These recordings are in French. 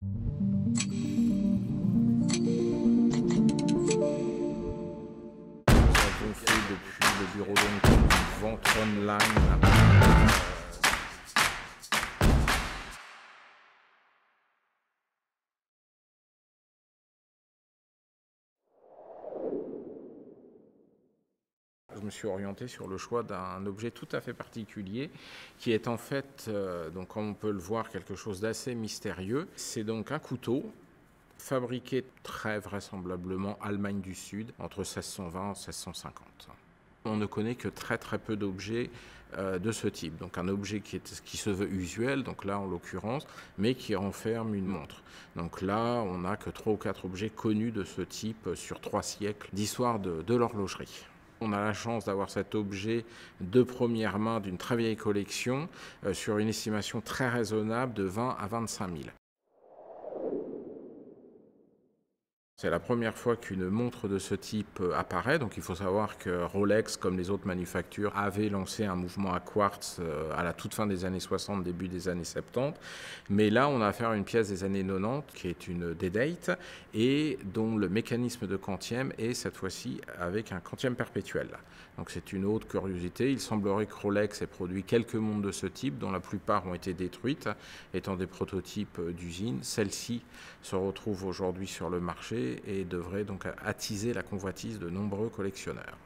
Nous avons fait depuis le bureau d'Hong Kong une vente online. Je me suis orienté sur le choix d'un objet tout à fait particulier qui est en fait, donc comme on peut le voir, quelque chose d'assez mystérieux. C'est donc un couteau fabriqué très vraisemblablement Allemagne du Sud entre 1620 et 1650. On ne connaît que très très peu d'objets de ce type. Donc un objet qui se veut usuel, donc là en l'occurrence, mais qui renferme une montre. Donc là, on n'a que 3 ou 4 objets connus de ce type sur 3 siècles d'histoire de l'horlogerie. On a la chance d'avoir cet objet de première main d'une très vieille collection sur une estimation très raisonnable de 20 à 25 000. C'est la première fois qu'une montre de ce type apparaît, donc il faut savoir que Rolex, comme les autres manufactures, avait lancé un mouvement à quartz à la toute fin des années 60, début des années 70. Mais là, on a affaire à une pièce des années 90 qui est une D-Date et dont le mécanisme de quantième est cette fois-ci avec un quantième perpétuel. Donc c'est une autre curiosité. Il semblerait que Rolex ait produit quelques montres de ce type, dont la plupart ont été détruites, étant des prototypes d'usine. Celle-ci se retrouve aujourd'hui sur le marché et devrait donc attiser la convoitise de nombreux collectionneurs.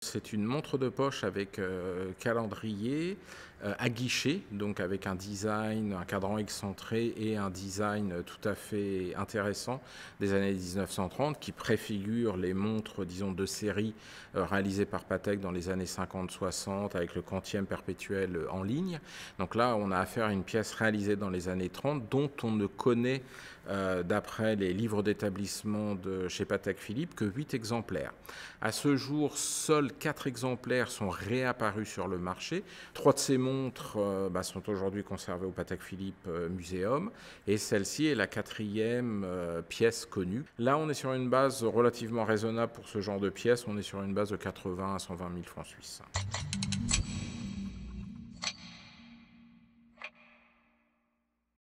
C'est une montre de poche avec calendrier à guichet, donc avec un design, un cadran excentré et un design tout à fait intéressant des années 1930 qui préfigure les montres, disons, de série réalisées par Patek dans les années 50-60 avec le quantième perpétuel en ligne. Donc là, on a affaire à une pièce réalisée dans les années 30 dont on ne connaît, d'après les livres d'établissement de chez Patek Philippe, que 8 exemplaires. À ce jour, seuls 4 exemplaires sont réapparus sur le marché. 3 de ces montres sont aujourd'hui conservées au Patek Philippe Muséum et celle-ci est la 4e pièce connue. Là, on est sur une base relativement raisonnable pour ce genre de pièce. On est sur une base de 80 à 120 000 francs suisses.